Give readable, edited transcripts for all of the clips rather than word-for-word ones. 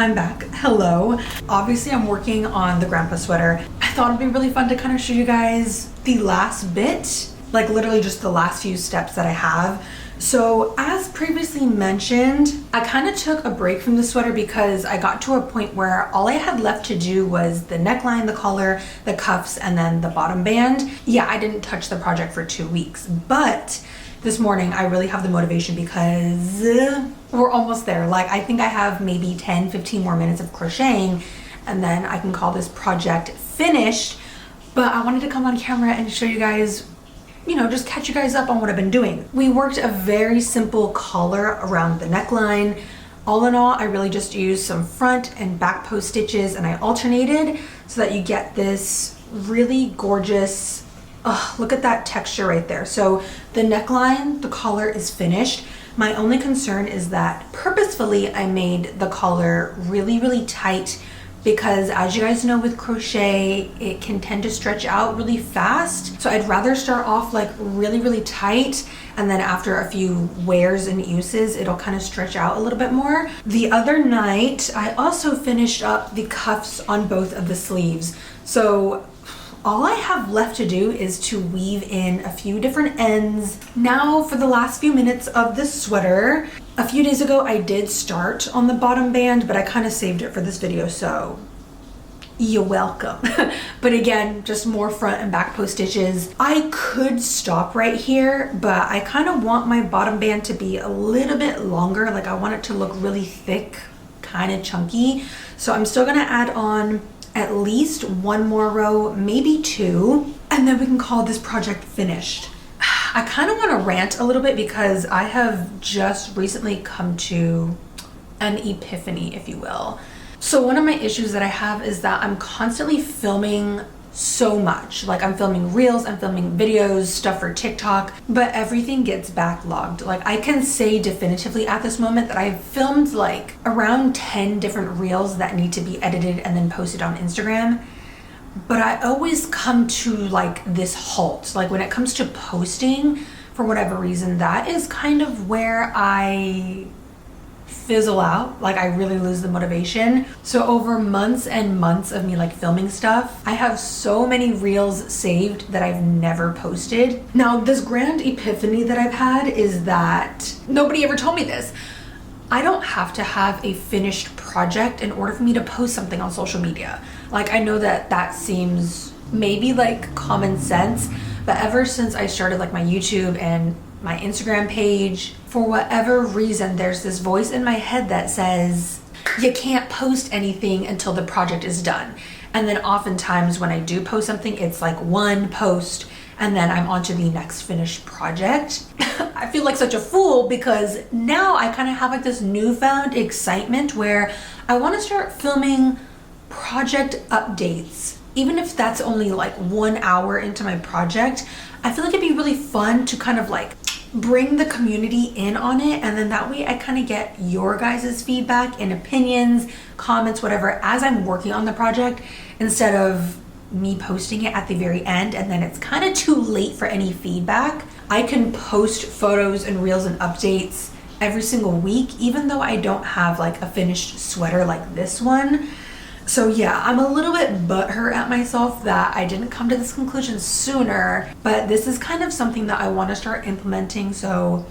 I'm back. Hello. Obviously I'm working on the grandpa sweater. I thought it'd be really fun to kind of show you guys the last bit, like literally just the last few steps that I have. So as previously mentioned, I kind of took a break from the sweater because I got to a point where all I had left to do was the neckline, the collar, the cuffs, and then the bottom band. Yeah, I didn't touch the project for 2 weeks, but this morning I really have the motivation because we're almost there. Like I think I have maybe 10-15 more minutes of crocheting and then I can call this project finished. But I wanted to come on camera and show you guys, you know, just catch you guys up on what I've been doing. We worked a very simple collar around the neckline. All in all, I really just used some front and back post stitches and I alternated so that you get this really gorgeous, look at that texture right there. So the neckline, the collar is finished. My only concern is that purposefully I made the collar really, really tight because as you guys know with crochet, it can tend to stretch out really fast. So I'd rather start off like really, really tight and then after a few wears and uses, it'll kind of stretch out a little bit more. The other night, I also finished up the cuffs on both of the sleeves. So all I have left to do is to weave in a few different ends. Now for the last few minutes of this sweater. A few days ago I did start on the bottom band, but I kind of saved it for this video, so you're welcome. But again, just more front and back post stitches. I could stop right here, but I kind of want my bottom band to be a little bit longer. Like I want it to look really thick, kind of chunky. So I'm still gonna add on at least one more row, maybe two, and then we can call this project finished. I kind of want to rant a little bit because I have just recently come to an epiphany, if you will. So one of my issues that I have is that I'm constantly filming so much. Like I'm filming reels, I'm filming videos, stuff for TikTok, but everything gets backlogged. Like I can say definitively at this moment that I've filmed like around 10 different reels that need to be edited and then posted on Instagram. But I always come to like this halt. Like when it comes to posting, for whatever reason, that is kind of where I fizzle out. Like I really lose the motivation. So over months and months of me like filming stuff, I have so many reels saved that I've never posted. Now this grand epiphany that I've had is that nobody ever told me this. I don't have to have a finished project in order for me to post something on social media. Like I know that that seems maybe like common sense, but ever since I started like my YouTube and my Instagram page, for whatever reason, there's this voice in my head that says, you can't post anything until the project is done. And then oftentimes when I do post something, it's like one post and then I'm on to the next finished project. I feel like such a fool because now I kind of have like this newfound excitement where I want to start filming project updates. Even if that's only like 1 hour into my project, I feel like it'd be really fun to kind of like bring the community in on it, and then that way I kind of get your guys' feedback and opinions, comments, whatever, as I'm working on the project, instead of me posting it at the very end and then it's kind of too late for any feedback. I can post photos and reels and updates every single week, even though I don't have like a finished sweater like this one. So yeah, I'm a little bit butthurt at myself that I didn't come to this conclusion sooner, but this is kind of something that I want to start implementing. So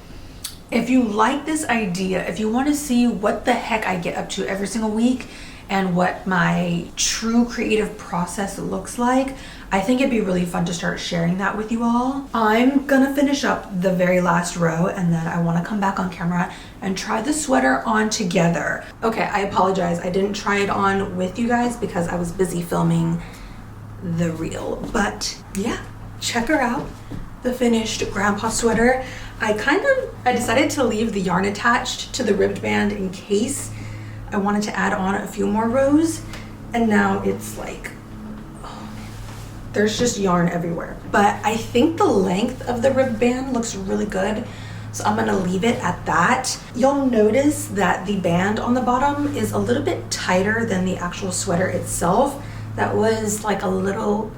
if you like this idea, if you want to see what the heck I get up to every single week and what my true creative process looks like, I think it'd be really fun to start sharing that with you all. I'm gonna finish up the very last row and then I want to come back on camera and try the sweater on together. Okay, I apologize. I didn't try it on with you guys because I was busy filming the reel. But yeah, check her out. The finished grandpa sweater. I decided to leave the yarn attached to the ribbed band in case I wanted to add on a few more rows. And now it's like, there's just yarn everywhere. But I think the length of the ribbed band looks really good, so I'm gonna leave it at that. You'll notice that the band on the bottom is a little bit tighter than the actual sweater itself. That was like a little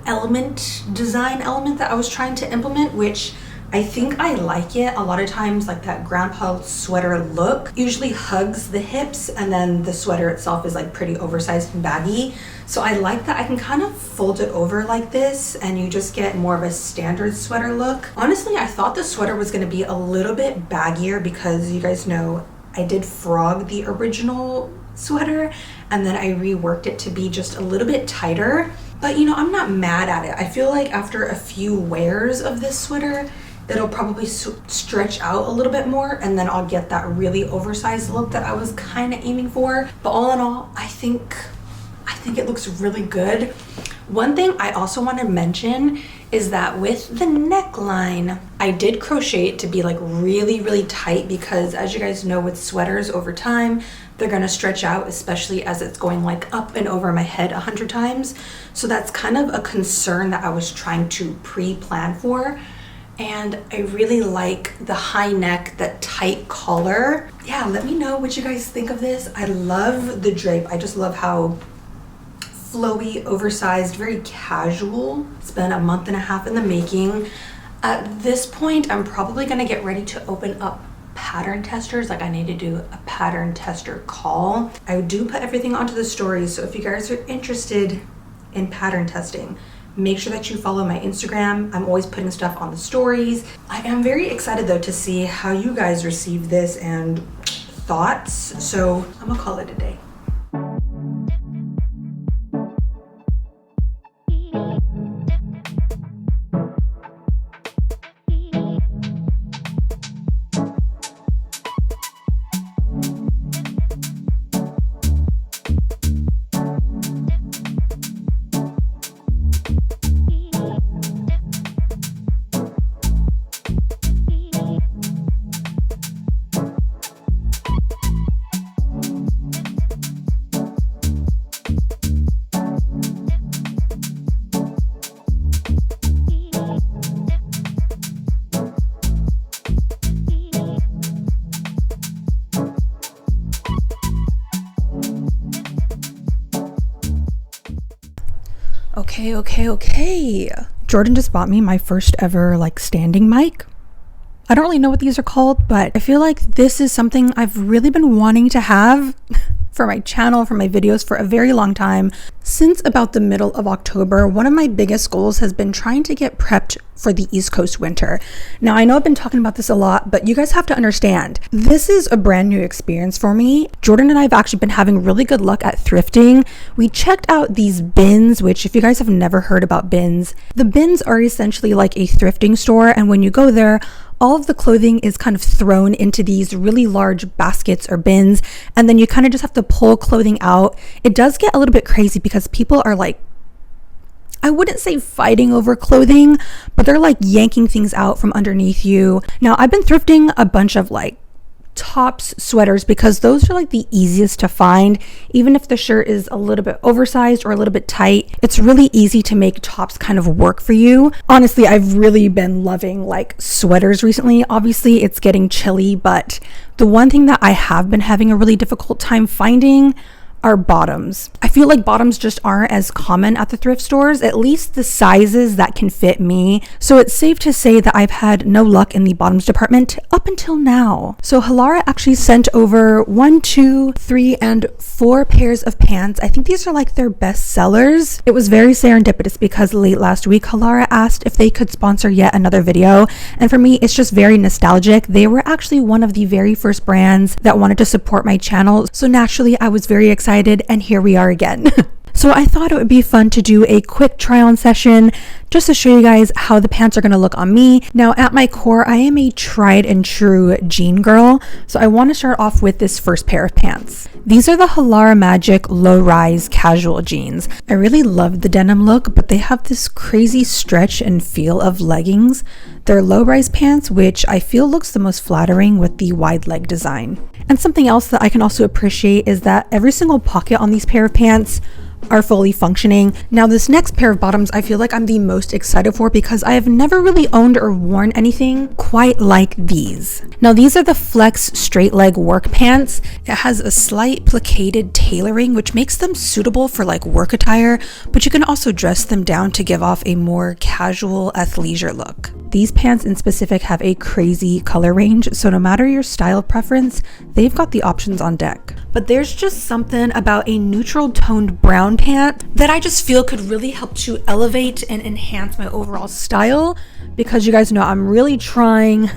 design element that I was trying to implement, which I think I like it. A lot of times like that grandpa sweater look usually hugs the hips, and then the sweater itself is like pretty oversized and baggy. So I like that I can kind of fold it over like this and you just get more of a standard sweater look. Honestly, I thought the sweater was going to be a little bit baggier because you guys know I did frog the original sweater and then I reworked it to be just a little bit tighter. But you know, I'm not mad at it. I feel like after a few wears of this sweater, it'll probably stretch out a little bit more, and then I'll get that really oversized look that I was kind of aiming for. But all in all, I think it looks really good. One thing I also want to mention is that with the neckline, I did crochet it to be like really, really tight because as you guys know, with sweaters over time, they're gonna stretch out, especially as it's going like up and over my head 100 times. So that's kind of a concern that I was trying to pre-plan for. And I really like the high neck, that tight collar. Yeah, let me know what you guys think of this. I love the drape. I just love how flowy, oversized, very casual. It's been a month and a half in the making. At this point, I'm probably gonna get ready to open up pattern testers. Like I need to do a pattern tester call. I do put everything onto the stories, so if you guys are interested in pattern testing, make sure that you follow my Instagram. I'm always putting stuff on the stories. I am very excited though to see how you guys receive this and thoughts. So I'm gonna call it a day. Okay. Jordan just bought me my first ever like standing mic. I don't really know what these are called, but I feel like this is something I've really been wanting to have for my channel, for my videos for a very long time. Since about the middle of October, one of my biggest goals has been trying to get prepped for the East Coast winter. Now, I know I've been talking about this a lot, but you guys have to understand, this is a brand new experience for me. Jordan and I have actually been having really good luck at thrifting. We checked out these bins, which if you guys have never heard about bins, the bins are essentially like a thrifting store. And when you go there, all of the clothing is kind of thrown into these really large baskets or bins, and then you kind of just have to pull clothing out. It does get a little bit crazy because people are like, I wouldn't say fighting over clothing, but they're like yanking things out from underneath you. Now, I've been thrifting a bunch of like tops, sweaters, because those are like the easiest to find. Even if the shirt is a little bit oversized or a little bit tight, it's really easy to make tops kind of work for you. Honestly, I've really been loving like sweaters recently. Obviously, it's getting chilly, but the one thing that I have been having a really difficult time finding are bottoms. I feel like bottoms just aren't as common at the thrift stores, at least the sizes that can fit me. So it's safe to say that I've had no luck in the bottoms department up until now. So Halara actually sent over 1, 2, 3, and 4 pairs of pants. I think these are like their best sellers. It was very serendipitous because late last week, Halara asked if they could sponsor yet another video. And for me, it's just very nostalgic. They were actually one of the very first brands that wanted to support my channel. So naturally, I was very excited, and here we are again. So I thought it would be fun to do a quick try on session just to show you guys how the pants are going to look on me. Now, at my core, I am a tried and true jean girl. So I want to start off with this first pair of pants. These are the Halara Magic low rise casual jeans. I really love the denim look, but they have this crazy stretch and feel of leggings. They're low rise pants, which I feel looks the most flattering with the wide leg design. And something else that I can also appreciate is that every single pocket on these pair of pants are fully functioning. Now, this next pair of bottoms I feel like I'm the most excited for because I have never really owned or worn anything quite like these. Now, these are the Flex straight leg work pants. It has a slight placated tailoring, which makes them suitable for like work attire, but you can also dress them down to give off a more casual athleisure look. these pants in specific have a crazy color range, so no matter your style preference, they've got the options on deck. But there's just something about a neutral toned brown pant that I just feel could really help to elevate and enhance my overall style, because you guys know I'm really trying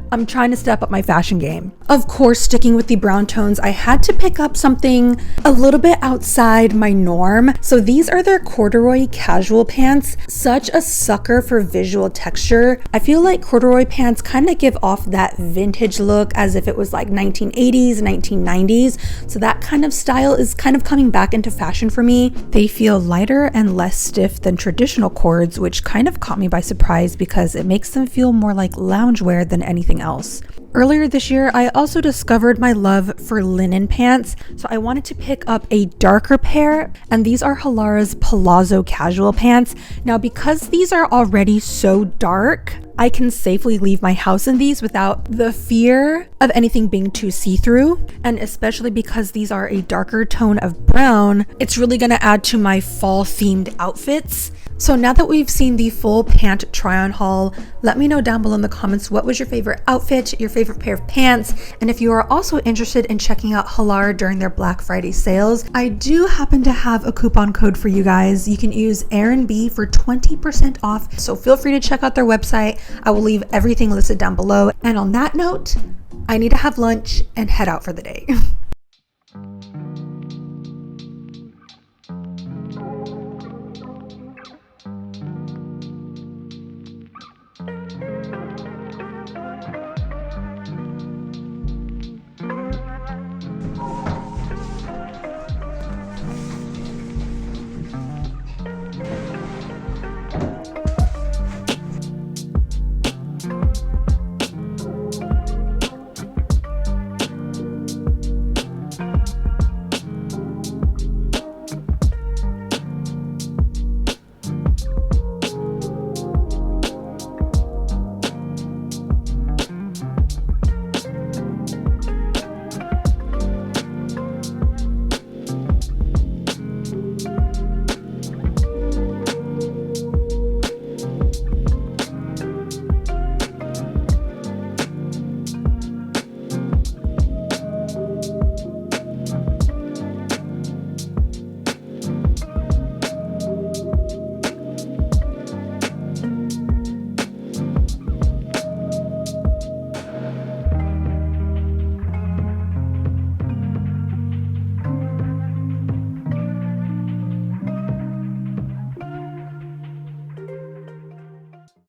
to step up my fashion game. Of course, sticking with the brown tones, I had to pick up something a little bit outside my norm. So these are their corduroy casual pants. Such a sucker for visual texture. I feel like corduroy pants kind of give off that vintage look, as if it was like 1980s, 1990s. So that kind of style is kind of coming back into fashion for me. They feel lighter and less stiff than traditional cords, which kind of caught me by surprise because it makes them feel more like loungewear than anything else. Earlier this year, I also discovered my love for linen pants, so I wanted to pick up a darker pair, and these are Halara's Palazzo casual pants. Now, because these are already so dark, I can safely leave my house in these without the fear of anything being too see-through. And especially because these are a darker tone of brown, it's really gonna add to my fall themed outfits. So now that we've seen the full pant try-on haul, let me know down below in the comments what was your favorite outfit, your favorite pair of pants, and if you are also interested in checking out Halara during their Black Friday sales, I do happen to have a coupon code for you guys. You can use itserinbchannel for 20% off, so feel free to check out their website. I will leave everything listed down below. And on that note, I need to have lunch and head out for the day.